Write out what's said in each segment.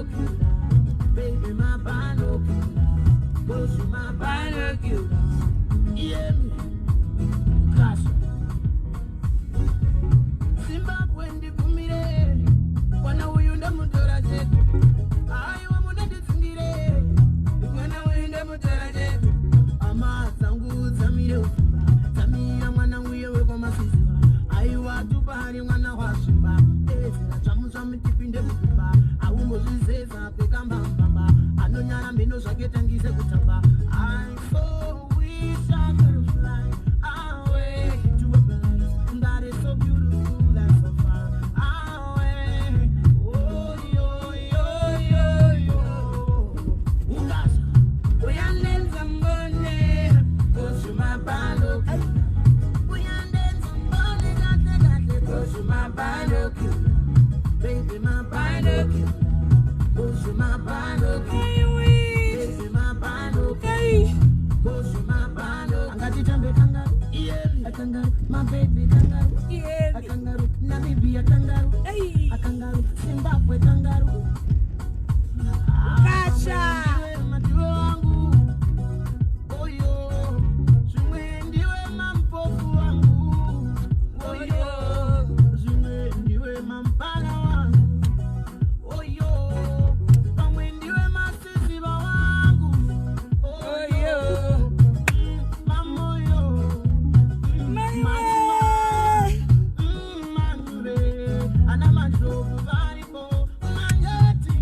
binocular, baby, my binocular, go through my binocular. Yeah, me, Kasha. Zimbabwe ndi kumire, wana uyu ndamutora chetu. Aiwa muna nditsungire, mwana uyu ndamutora chetu. Ama zangu zamire ufumba, zamira mwana uye weko masiziva. Aiwa tupari mwana washimba, ezira chamusha mutipinde mufumba. Aumbo zvizeza kwekamba mbamba, anonyara meno zvake tangise kutamba. I so wish I could fly away to a place that is so beautiful and so far away. Oh, yo, yo, yo, yo. Ukasha, uyandenza mbone, cause you my binocular. Uyandenza mbone, gate, cause you my binocular. Baby, my binocular. Cause you my binocular. Baby, my binocular. Cause you my binocular. Angatitambe kangaroo. Yeah. A kangaroo. My baby kangaroo. Yeah. A kangaroo. Namibia kangaroo. Hey. A kangaroo. Zimbabwe kangaroo. Kasha. Majuo wangu. Oyo. Zumwe ndiwe mampofu wangu. Oyo. Zumwe ndiwe mampala wangu. Oyo. Pamwe ndiwe masisiba wangu. Oyo. Mamoyo. Mamure. Anamanjovu varipo. Manyeti.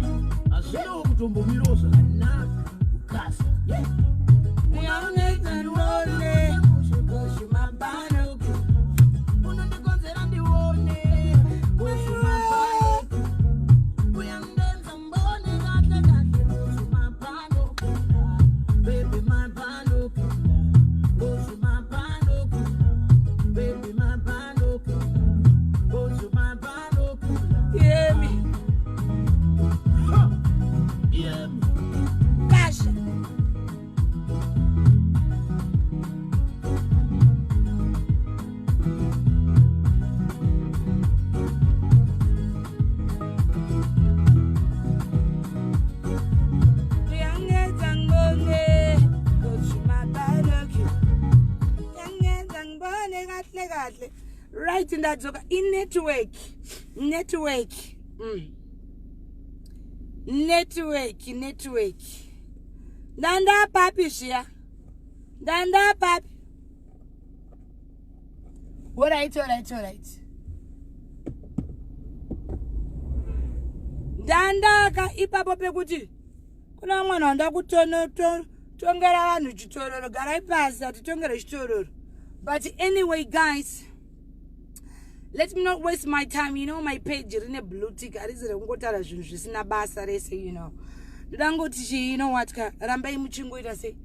Asino kutombo mirosa. Na. Ukasa. Yeah. Uyandenza ndiwone. Cause you my binocular. Unondikonzera ndiwone. Cause you my binocular. Uyandenza mbone gate. Cause you my binocular. Baby, my binocular. Cause you my binocular. Baby, my binocular. Cause you my binocular. Yeah, me. Huh. Yeah, me. Kasha. Uyandenza mbone, cause you my binocular. Uyandenza mbone gate. Right in that zoka. In network. Network. Danda papi shia. Danda papi. Alright. Danda ka ipapo pekuti. Kuna mwana wanda tongera vanhu chitororo. Garai pasi ati tongera chitororo. But anyway, guys, let me not waste my time. You know, my page is in a blue tick. I is ngotara zvinhu zvisina basa rese, you know. Ndangoti, you know what, rambai muchingoita se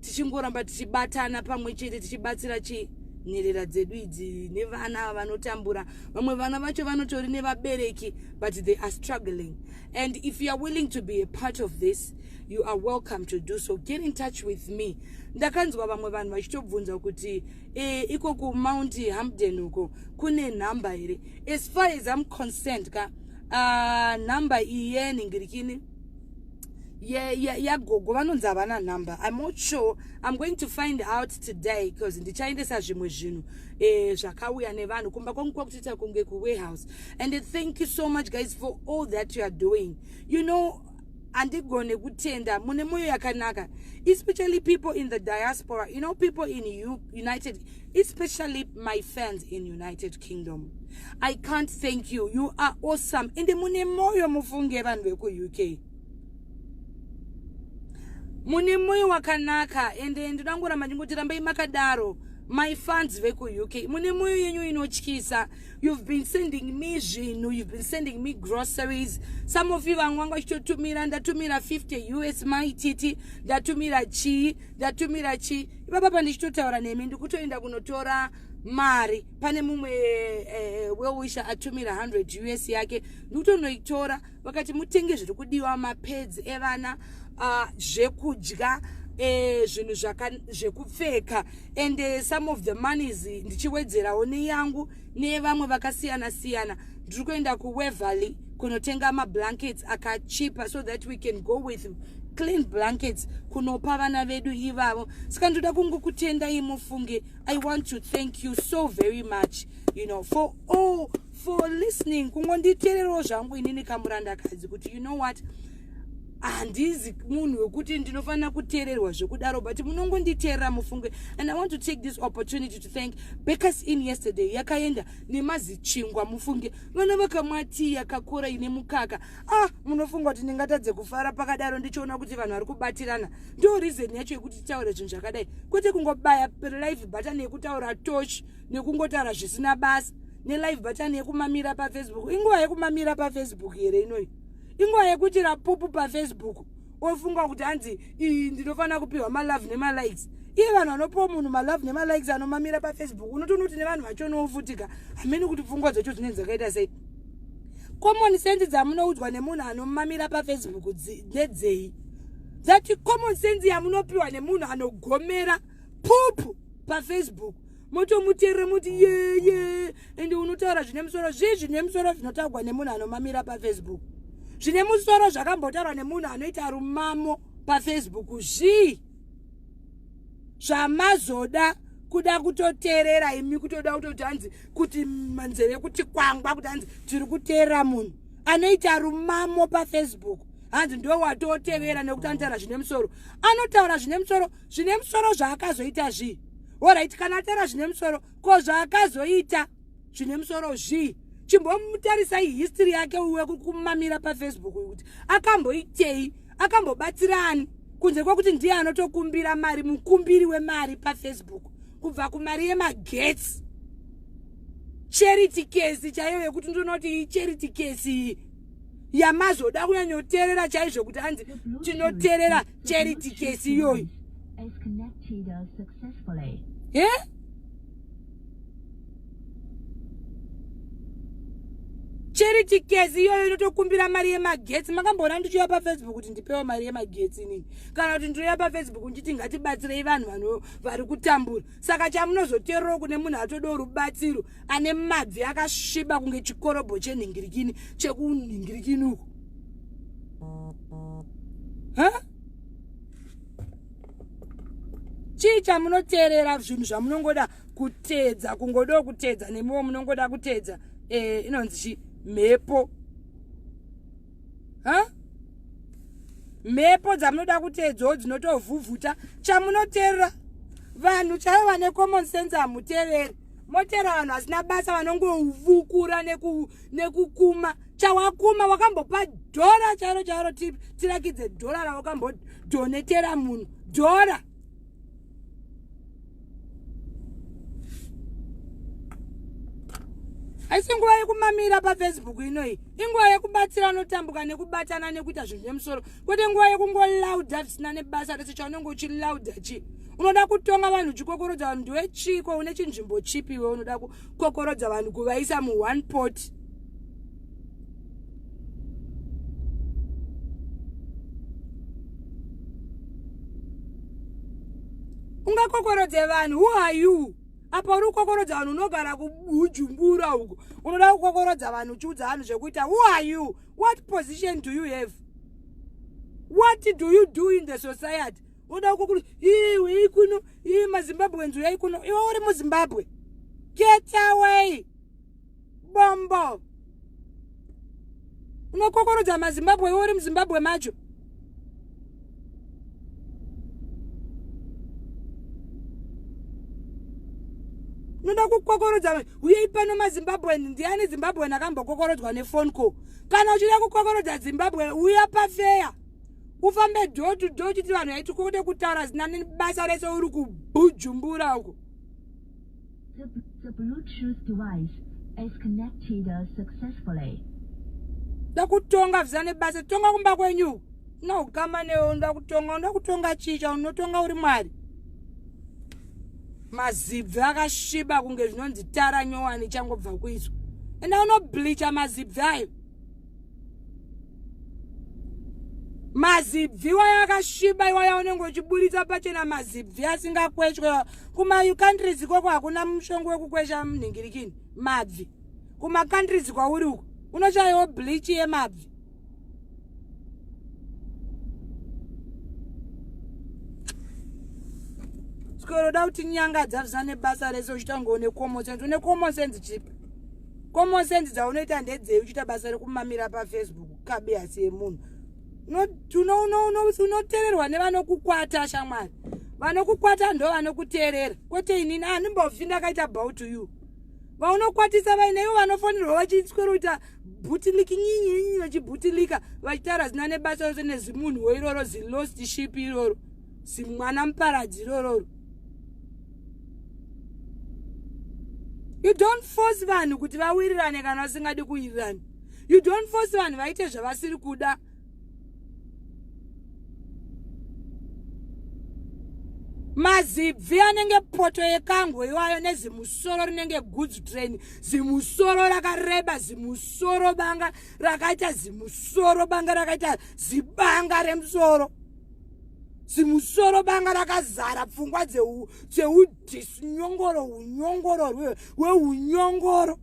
tichingoramba tichibatana pamwe chete tichibatsira nyerera dzedu idzi nevana vanotambura. Vamwe vana vacho vanotori nevabereki, but they are struggling. And if you are willing to be a part of this, you are welcome to do so. Get in touch with me. Ndakanzwa vamwe vanhu vachitobvunza kuti iko ku Mount Hampden uko kune number here. As far as I'm concerned, number iye ningirikini gogo vanonzi havana number. I'm not sure. I'm going to find out today because ndichaendesa zvimwe zvinhu zvakauya nevanhu kumba kwangu kwakutita kunge ku warehouse. And thank you so much, guys, for all that you are doing. You know, andigone kutenda mune moyo yakanaka, especially people in the diaspora, you know, people in United, especially my fans in United Kingdom. I can't thank you. You are awesome. Ende mune moyo mufunge vanhu veku UK. Mune moyo wakanaka. Ende ndinangoramba ndingoti rambai makadaro. My fans veku UK. Mune moyo yenyu inotyisa. You've been sending me zvinhu. You've been sending me groceries. Some of you vangwanga chitotumira. Ndatumira 50 US maititi. Ndatumira chi. Ipapa ndichitotaura nemi ndikutoenda kunotora mari. Pane mumwe well-wisher atumira 100 US yake. Ndikutonoitora. Vakati mutenge zviri kudiwa mapads evana. Zvekudya. Zvinhu zvekupfeka. And some of the monies ndichiwedzerawo neyangu nevamwe vakasiyana siyana. Ndiri kuenda ku Waverley kunotenga blankets akachipa so that we can go with clean blankets kunopa vana vedu ivavo. Saka ndoda kungokutendai mufunge. I want to thank you so very much, you know, for listening. Kungonditeererawo zvangu inini kamurandakadzi kuti you know what, handizi munhu wekuti ndinofanira kuteererwa zvekudaro, but munongonditeerera mufunge. And I want to take this opportunity to thank Bakers In yesterday. Yakaenda nemazichingwa mufunge. Vana vakamwati yakakora ine mukaka. Munofunga kuti ndingatadze kufara pakadaro ndichiona kuti vanhu vari kubatirana. Ndo reason yacho yekuti titaure zvinhu zvakadai. Kwete kungobaya live button yekutaura torch nekungotaura zvisina basa nelive button yekumamira paFacebook. Inguva yekumamira paFacebook here inoyi. Inguva yekuti rapupu paFacebook ofunga kuti hanzi ndinofanira kupiwa malove nemalikes. Iye vanhu vanopiwa munhu malove nemalikes anomamira paFacebook unotoona kuti nevanhu vachonofutika. Hamene kuti pfungwa dzacho dzinenge dzakaita sei. Common sense dzamunoudzwa nemunhu anomamira paFacebook ndedzei. Dzati common sense yamunopiwa nemunhu anogomera pupu paFacebook. Motomuteerera muti ye ende unotaura zvine musoro zvine musoro zvinotagwa nemunhu anomamira paFacebook. Zvine musoro zvakambotaurwa nemunhu anoita rumamo paFacebook zvamazoda kuda kutoteerera imi kutoda kutoti hanzi kuti manzeve kuti kwangwa kuti hanzi tiri kuteerera munhu anoita rumamo paFacebook. Hanzi ndo watotevera nekuti anotaura zvine musoro. Anotaura zvine musoro zvaakazoita Alright, kana ataura zvine musoro ko zvaakazoita zvine musoro chimbomutarisa history yake uwe kumamira paFacebook kuti akamboitei, akambobatsirani kunze kwekuti ndiye anotokumbira mari, mukumbiri wemari paFacebook kubva kumari yemagetsi. Charity case chaiyo yekuti ndinoti charity case yamazoda kunyanyoteerera chaizvo kuti hanzi tinoteerera charity case iyoyi. Charity case iyoyo inotokumbira mari yemagetsi. Makamboona ndichiuya paFacebook kuti ndipewe mari yemagetsi nini? Kana kuti ndinoya paFacebook ndichiti ngatibatsirei vanhu vari kutambura. Saka chamunozoteererawo kune munhu atodo rubatsiro ane mabvi akasviba kunge chikorobho chenhingirikini chekunhingirikini uko. Chii chamunoteerera zvinhu zvamunongoda kuteedza, kungodawo kuteedza nemiwo munongoda kuteedza inonzi chi mhepo. Mhepo dzamunoda kuteedzawo dzinotovhuvhuta. Chamunoteerera vanhu chaivo vane common sense hamuteereri. Moteera vanhu vasina basa vanongovhukura nekukuma. Chawakuma wakambopa dhora chairo tirakidze dhora rawakambodonetera munhu dhora. Haisi nguva yekumamira paFacebook inoyi. Inguva yekubatsira anotambuka nekubatana nekuita zvinhu zvemusoro. Kwete nguva yekungolaudha zvisina nebasa rese chaunenge uchilaudha chi. Unoda kutonga vanhu uchikokorodza vanhu ndiwe chiko une chinzvimbo chipi iwe unoda kukokorodza vanhu kuvaisa one pot. Ungakokorodze vanhu, who are you? Apa uri kukokorodza vanhu unogara kubujumbura uko. Unoda kukokorodza vanhu uchiudza vanhu zvekuita. Who are you? What position do you have? What do you do in the society? Unoda kukokorodza iwe ikuno, maZimbabweans uya ikuno. Iwe uri muZimbabwe. Get away. Bombo. Unokokorodza maZimbabwe iwe uri muZimbabwe macho. Unoda kukokorodza uye pano maZimbabwe ndiani Zimbabwe nakambokokorodzwa nefone call. Kana uchida kukokorodza Zimbabwe uya paFair. Ufambe door to door chiti vanhu vaiti kude kutaura zina nebasa rese uri kubujumbura uko. The Bluetooth device is connected successfully. Ndakutonga vzane basa tonga kumba kwenyu. Na ukama newe ndakutonga chicha unotonga uri mwari. Mazibvi akasviba kunge zvinonzi tara nyowani changobva kuiswa. Enda unobleacha mazibvi ayo. Mazibvi waya akasviba iwaya unenge uchiburitsa pachena mazibvi asingakweshwe. Kuma countries ikoko hakuna mushongo wekukwesha munhingirikini. Mabvi. Kuma countries kwauri uko unoshaiwa bleach yemabvi. Skoroda kuti nyanga dzavzane basa rese uchitanga une common sense. Une common sense chipi? Common sense dzaunoita ndedzei uchita basa rekumamira paFacebook kabe asi yemunhu. Unoteererwa nevanokukwata shamwari. Vanokukwata ndo vanokuteerera. Kwete inini handimbobvi ndakaita bow to you. Vaunokwatisa vainaivo vanofonirwa vachitsweruita bhutiliki nyinyi vachibhutilika vachitaura zina nebasa rose nezimunhu iroro zilost ship iroro zimwana muparadzi iroro. You don't force vanhu kuti vawirirane kana vasingadi kuwirirana. You don't force vanhu vaite zvavasiri kuda. Mazibvi anenge poto yekango iwayo nezimusoro rinenge goods train, zimusoro rakareba, zimusoro banga rakaita zimusoro banga rakaita zibanga remusoro, zimusoro banga rakazara pfungwa dzeudhisinyongoro unyongoro hweunyongoro.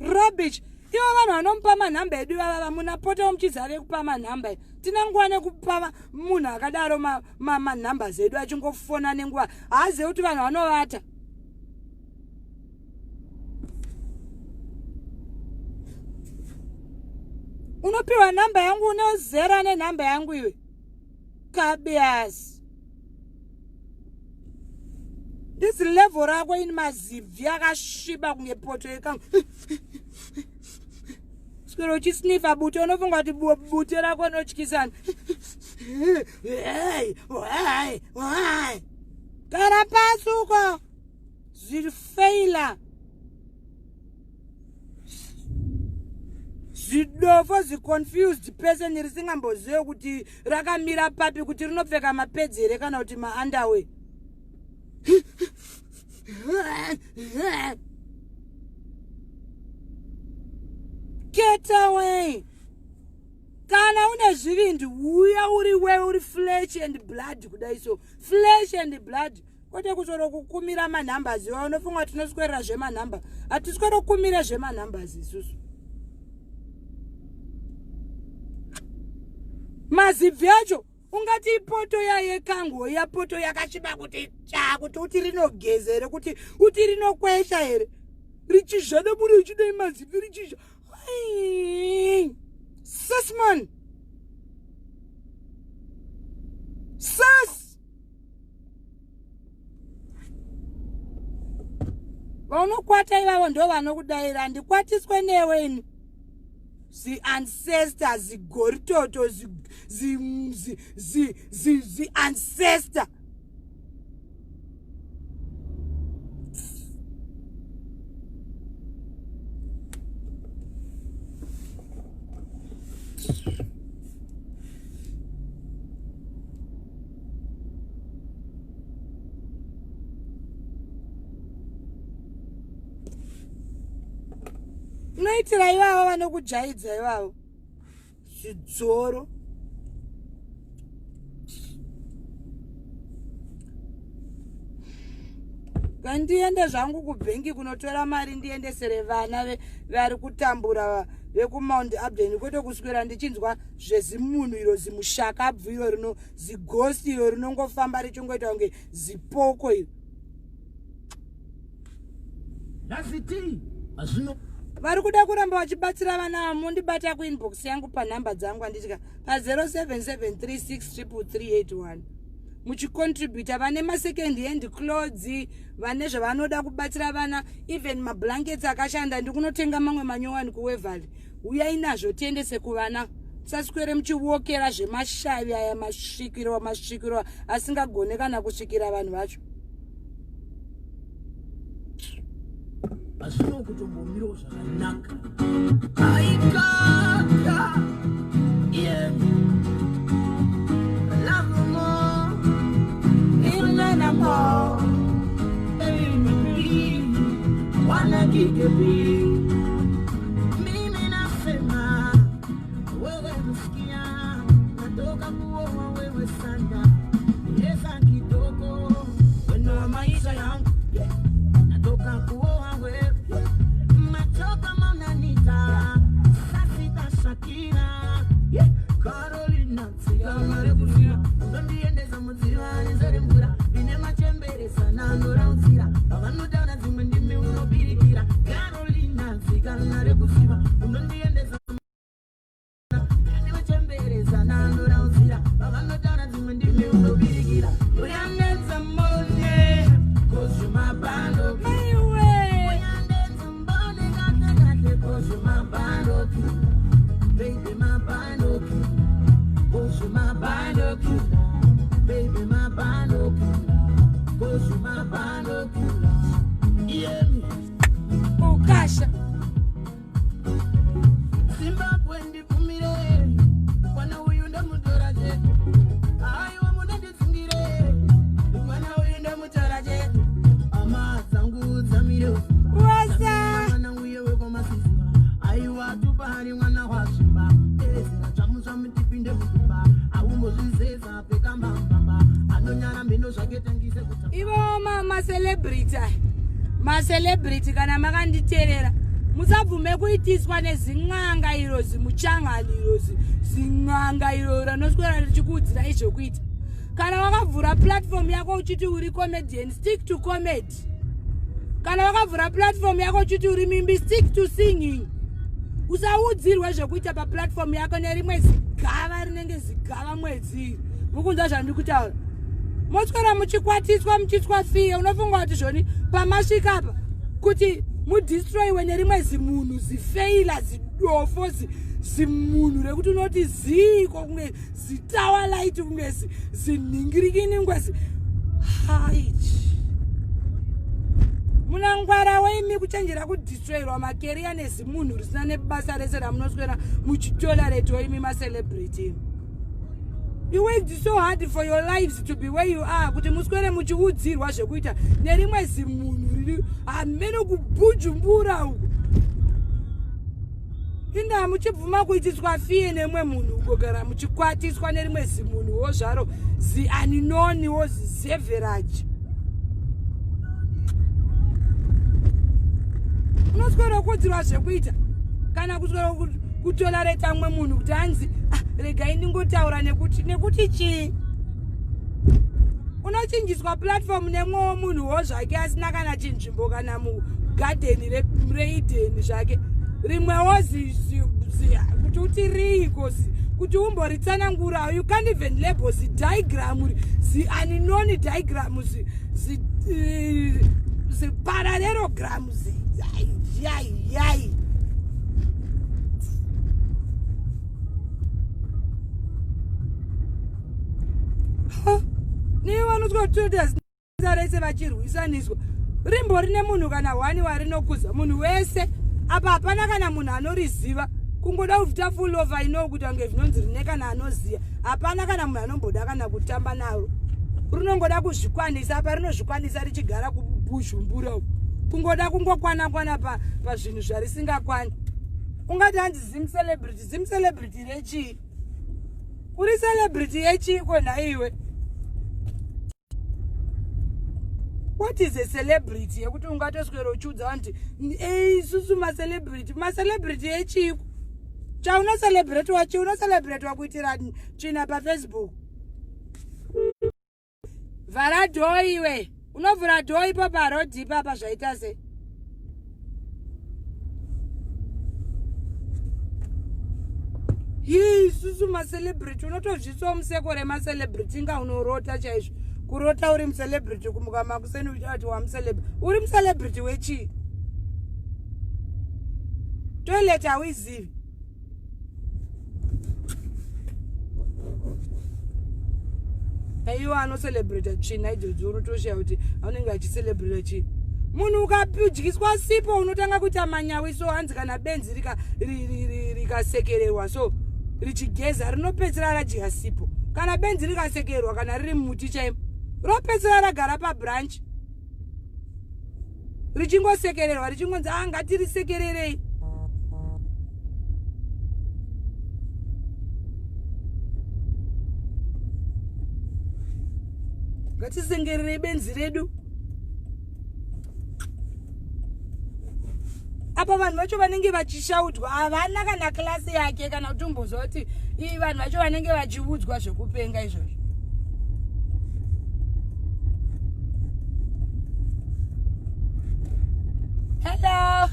Rubbish. Ivo vanhu vanomupa manhamba edu ivava munapota muchizave kupa manhamba. Tina nguva nekupa munhu akadaro manhamba zedu achingofona nenguva. Haazivi kuti vanhu vanovata. Unopiwa nhamba yangu unozera nenhamba yangu iwe. Kabeasi. This level rako ini mazibvi akasviba kunge poto yekangu. Skoro uchisnifa bute unofunga kuti bute rako notyisana. Gara pasi uko. Zirifeila. Zvidofo ziconfused person risingambozive kuti rakamira papi kuti rinopfeka mapedzi here kana kuti maunderwear. Get away. Kana une zvivindi uya uri wewe uri flesh and blood kudai so. Flesh and blood. Kwete kusoro kukumira manhamba ziwa unofunga tinoswerera zvemanhamba. Hatiswero kumira zvemanhamba isusu. Mazibvi acho ungati ipoto yekango ya poto yakasviba kuti kuti uti rinogezere kuti uti rinokwesha here. Richizhada muri uchidai mazibvi richizha. Sis man. Sis. Vanokwata ivavo ndo vanokudaira handikwatiswe neweni. Ancestor, zigoritoto, ancestor. Unoitira ivavo vanokujaidza ivavo. Zvidzoro. Kandiende zvangu kubhengi kunotora mari ndiendesere vana vari kutambura vekumount Abden kwete kuswera ndichinzwa zvezimunhu iro zimushakabvu iro rino zigosi iro rinongofamba richingoita kunge zipoko iro. Dasiti azvino vari kuda kuramba vachibatsira vana mundibata kuinbox yangu panhamba dzangu anditika pa0773633381 muchicontributa vane masecond hand clothes vane zvavanoda kubatsira vana even mablankets akashanda ndikunotenga mamwe manyowani kuwevhali uyai nazvo tiendese kuvana musaswere muchiwokera zvemashavi aya masvikiro asingagone kana kusvikira vanhu vacho. Asino kutombomiro zvakanaka. Aikaka. Yeah. Love more. Ilana more. Baby, wanna give you mimi nasema wewe msikia natoka kuoa wewe sana. Yesa kidogo weno maisha yangu. Yeah. macelebrity kana makanditeerera musabvume kuitiswa nezin'anga iro zimuchangani iro zin'anga iro ranoswera richikuudzira izvokuita. Kana wakavhura platform yako uchiti uri comedian, stick to comedy. Kana wakavhura platform yako uchiti uri mimbi, stick to singing. Usaudzirwe zvekuita paplatform yako nerimwe zigava rinenge zigava mwedzi. Mukunzwa zvandiri kutaura. Moswera muchikwatiswa muchitswafiye, unofunga kuti zvoni pamasvika apa kuti mudestroyiwe nerimwe zimunhu zifeila zidofo zimunhu rekuti unoti ziko kunge zitawalaiti kunge zinhingirikini kunge haichi. Muna ngwara weimi kuchenjera kudestroyirwa makeriya nezimunhu risina nebasa rese ramunoswera muchitolerate weimi macelebrity. You worked so hard for your lives to be where you are. Kuti muswere muchiudzirwa zvekuita nerimwe zimunhu riri amene kubujumbura uku. Inda muchibvuma kuitiswa fiye nemwe munhu kugara muchikwatiswa nerimwe zimunhu wo zvaro zianinoni wo zeveraji. Unoswera kuudzirwa zvekuita kana kuswera kutolerate mwe munhu kuti anzi regai ndingotaura nekuti chii. Unochinjiswa platform nemwe munhu wo zvake asina kana chinzvimbo kana mugarden reiden zvake rimwewo kuti uti riiko kuti umboritsanangura. You can't even label diagram unknown diagram parallelogram yai. Niwe vanotwatodazarese vachirwisaniswa rimbori nemunhu kana wani warinokuza munhu wese apa hapana kana munhu anoriziva kungoda kuvita full over inokuti ange vinonzi rine kana anoziya hapana kana munhu anomboda kana kutamba naro rinongoda kuzvikwanisa apa rinozvikwanisa richigara kubujumbura kungoda kungokwana pazvinhu zvarisingakwani. Ungati hanzi zim celebrity rechii? Uri celebrity yechii kona iwe? What is a celebrity? Yekuti ungatoswera uchiudza vanti isusu macelebrity yechii? Chauno celebrate wakuitira china paFacebook. Vhara dhoo iwe. Unovhura dhoo ipo parodhi papa zvaita sei? Isusu macelebrity unotozvitsa museko remacelebrity nga unorota chaizvo. Kurota uri celebrity kumuka makuseni uchati wamcelebrity. Uri celebrity wechi? Toilet awizivi. Eyo anocelebrate china idzodzo unotoshiya kuti anenge achicelebrate chi. Munhu ukadyiswa sipo unotanga kuita manyawi so hanzi kana benzi rikasekererwa so richigeza rinopedzera radya sipo. Kana benzi rikasekererwa kana riri muti chaimo ropedzera ragara pabranch richingosekererwa richingonzi ngatirisekererei. Ngatisengerere benzi redu. Apa vanhu vacho vanenge vachishaudzwa havana kana klasi yake kana kutombozoti iyi vanhu vacho vanenge vachiudzwa zvekupenga izvozvo. Hello.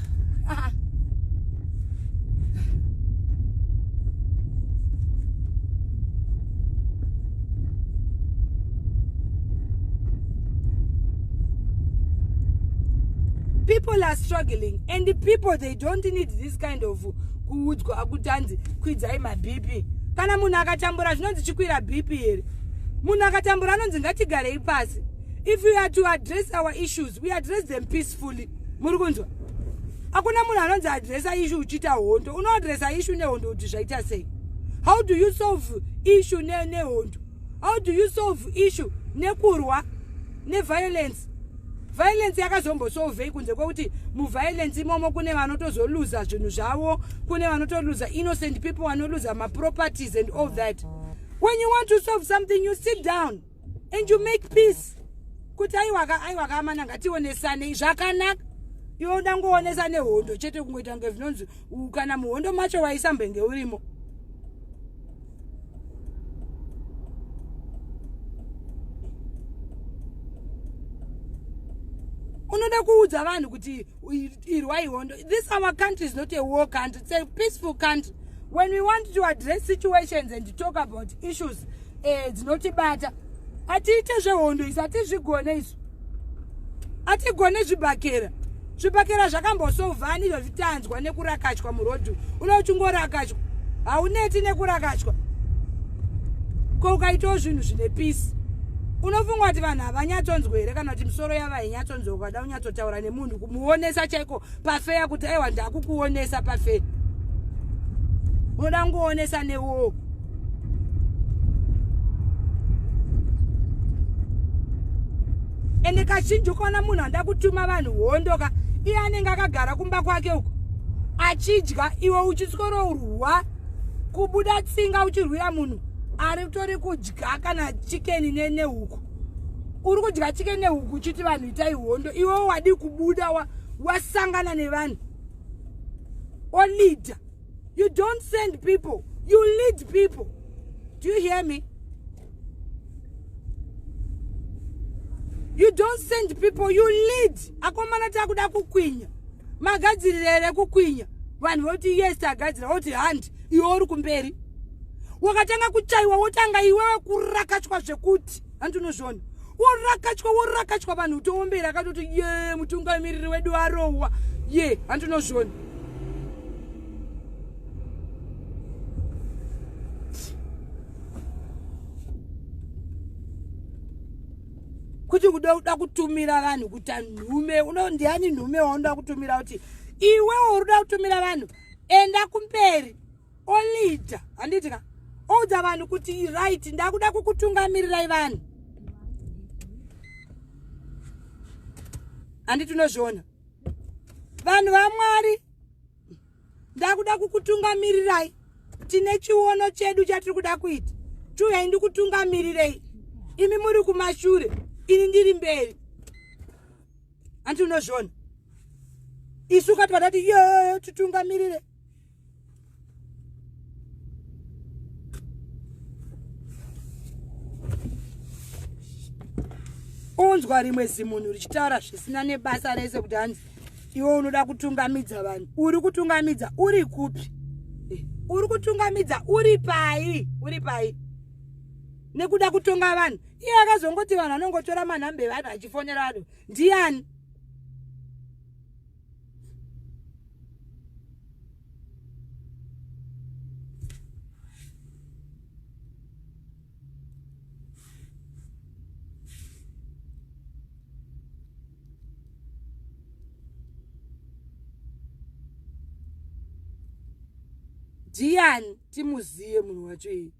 People are struggling, and the people, they don't need this kind of kuudzwa akutanzi kwidzai maBP. Kana munhu akatambura zvinonzi chikwira BP here. Munhu akatambura anonzi ngatigarei pasi. If we are to address our issues, we address them peacefully. Muri kunzwa? Hakuna munhu anonzi addressa issue uchita hondo. Unoaddressa issue nehondo kuti zvaita sei? How do you solve issue nehondo? How do you solve issue nekurwa neviolence? Violence yakazombosolvei kunze kwekuti muviolence imomo kune vanotozoluza zvinhu zvavo, kune vanotoluza innocent people vanoluza properties and all that. When you want to solve something, you sit down and you make peace. kuti aiwa kamana ngationesane zvakanaka. Iwe undangoonesa nehondo chete kungoita ngezvinonzi kana muhondo macho waisa mbenge urimo. Unoda kuudza vanhu kuti irwa ihondo. This our country is not a war country, it's a peaceful country. When we want to address situations and talk about issues dzinotibata, atiite zvehondo izvi, atizvigone izvo. Atigone zvibhakera. Zvibhakera zvakambosovhani izvo zvitanzwa nekurakachwa murodhu. Unochungorakachwa. Hauneti nekurakachwa. Ko ukaitawo zvinhu zvine peace. Unofunga kuti vanhu havanyatsonzwa here kana kuti misoro yavo hainyatsonzwa ukada kunyatsotaura nemunhu kumuonesa chaiko pafeya kuti aiwa ndakukuonesa pafeya. Unoda nguonesa newo. Ende kazhinji ukaona munhu anda kutuma vanhu hondoka, iye anenge akagara kumba kwake uko achidya, iwe uchiskororwa kubuda tsinga uchirwira munhu ari tori kudya kana chicken nehuku. Uri kudya chicken nehuku uchiti vanhu itai hondo, iwe wadi kubuda wasangana nevanhu. Or leader. You don't send people, you lead people. Do you hear me? You don't send people, you lead. Akomana takuda kukwinya. Magadzirire kukwinya. Vanhu voti yes tagadzira, voti hand, iwe uri kumberi. Wakatanga kuchaiwa wotanga iwewe kurakachwa zvekuti. Antu unozvona. Worakachwa vanhu utoombera akatoti ye mutungamiriri wedu arohwa. Ye, antu unozvona. Kuti uda kutumira vanhu kuti nhume, ndiani nhume waunda kutumira kuti iwe uruda kutumira vanhu enda kumberi oleader. Handiti ka oudza vanhu kuti right ndakuda kukutungamirirai vanhu. Handiti unozviona. Vanhu vaMwari ndakuda kukutungamirirai. Tine chiono chedu chatiri kuda kuita. Tuyai ndikutungamirirei. Imi muri kumashure. Ini ndiri mberi. Anti unozvona. Isu kati vatati ye tutungamirire. Onzwa rimwe zimunhu richitaura zvisina nebasa rese kuti hanzi iwe unoda kutungamidza vanhu. Uri kutungamidza uri kupi? Uri kutungamidza uri pai? Uri pai? Nekuda kutonga vanhu. Iye akazongoti vanhu anongotora manhambe evanhu achifonera vanhu. Ndiani? Ndiani timuziye munhu wacho iyi?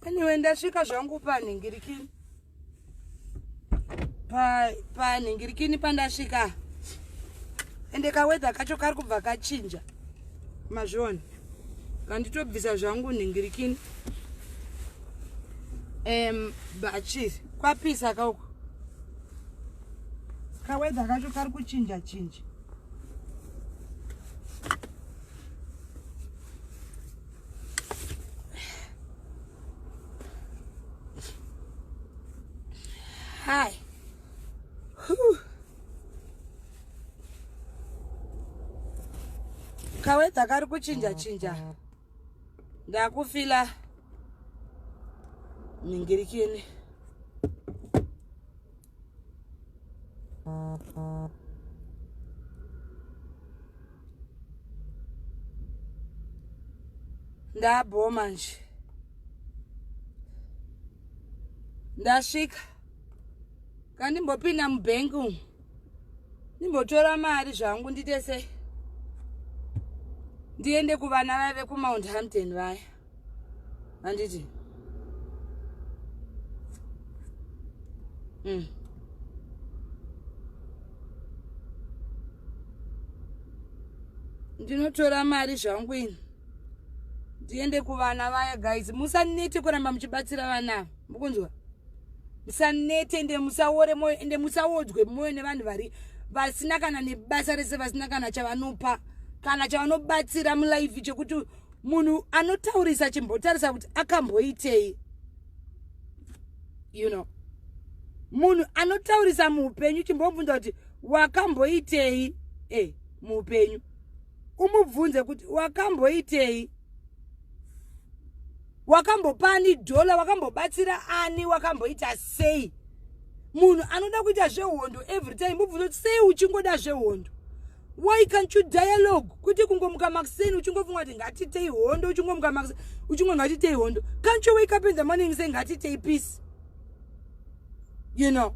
Anyway, ndasvika zvangu panhingirikini. Panhingirikini pandasvika. Ende kawedha kacho kari kubva kachinja. Mazvoni. Kanditobvisa zvangu nhingirikini. Bachiri. Kwapisa kauko. Kawedha kacho kari kuchinja. Hi. Kawedha kari kuchinja. Ndakufila nhingirikini. Ndabhoma nje. Ndasvika. Kandimbopinda mubhengu. Ndimbotora mari zvangu nditese. Ndiende kuvana vave kuMount Hampton vaya. Handiti. ndinotora mari zvangu ini ndiende kuvana vaya guys. Musanete kuramba muchibatsira vana, mukunzwa? Musanete ende musaore moyo ende musaodzwe moyo nevanhu vasina kana nebasa rese, vasina kana chavanopa kana chavanobatsira mulaifi, chekuti munhu anotaurisa chimbotarisa kuti akamboitei, you know. Munhu anotaurisa muupenyu chimbobvunza kuti wakamboitei muupenyu, umubvunze kuti wakamboitei, wakambopani dola, wakambobatsira ani, wakamboita sei. Munhu anoda kuita zvehondo every time mubvunze kuti sei uchingoda zvehondo. Why can't you dialogue? Kuti kungomuka makuseni uchingofunga kuti ngatitei hondo, uchingomuka makuseni uchingo ngatitei hondo. Can't you wake up in the morning and say ngatitei peace? You know.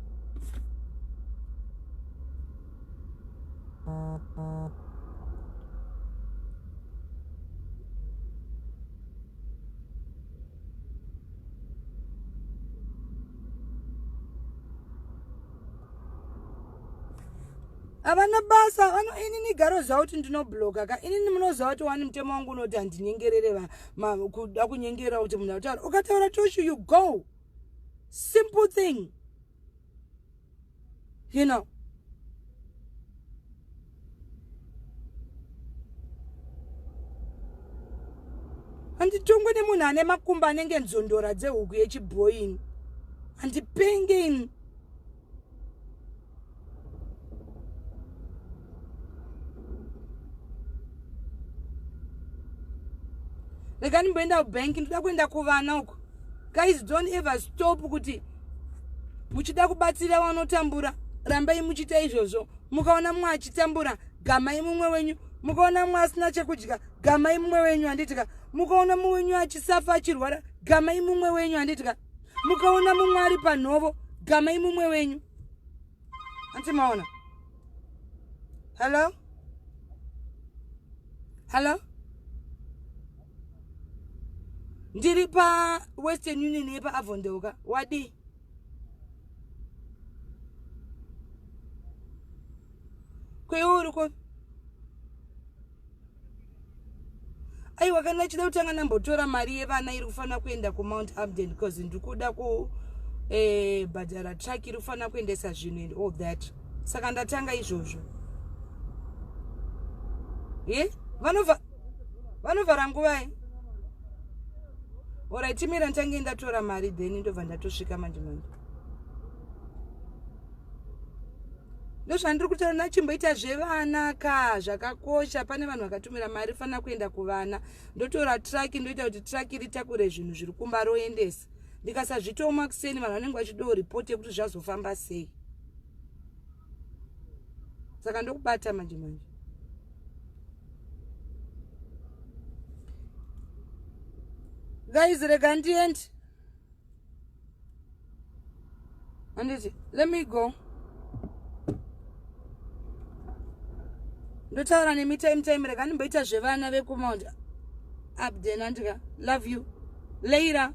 Avana basa vano inini garo zvawo kuti ndinobloga ka inini munoziva kuti wani mutemo wangu unoti handinyengerere kuda kunyengera kuti munhu ataura ukataura toshu you go. Simple thing, you know. Handitongwe nemunhu ane makumba anenge nzondora dzehuku yechibhoyini, handipengeni. Rega nimboenda kubank, ndoda kuenda kuvana uko. Guys, don't ever stop kuti muchida kubatsira vanotambura, rambai muchita izvozvo. Mukaona mumwe achitambura, gamai mumwe wenyu. Mukaona mumwe asina chekudya, gamai mumwe wenyu, handitika. Mukaona mumwe wenyu achisafa achirwara, gamai mumwe wenyu, handitika. Mukaona mumwe ari panhovo, gamai mumwe wenyu. Antimaona? Hello? Hello? Ndiri pa Western Union yepa Avondeuka. Wadi? Kweuri ko? Aiwa kana chida kutanga nambotora mari yevana iri kufana kuenda ku Mount Abden because ndikuda ku bhadhara truck iri kufana kuendesa zvinhu and all that. Saka ndatanga izvozvo. Vanovhara nguva. Alright, timira ntange ndatora mari then ndobva ndatosvika manje. Ndozvandiri kutaura nachimboita zvevana ka zvakakosha. Pane vanhu vakatumira mari fana kuenda kuvana. Ndotora truck ndoita kuti truck ritakure zvinhu zviri kumba roendesa. Ndikasazvitoma kuseni vanhu vanenge vachido report yekuti zvazofamba sei. Saka ndokubata manje. Guys, rega ndiende. Anditi, let me go. Ndotaura nemi time rega nimboita zvevana veku Mount Abden andika. Love you. Later.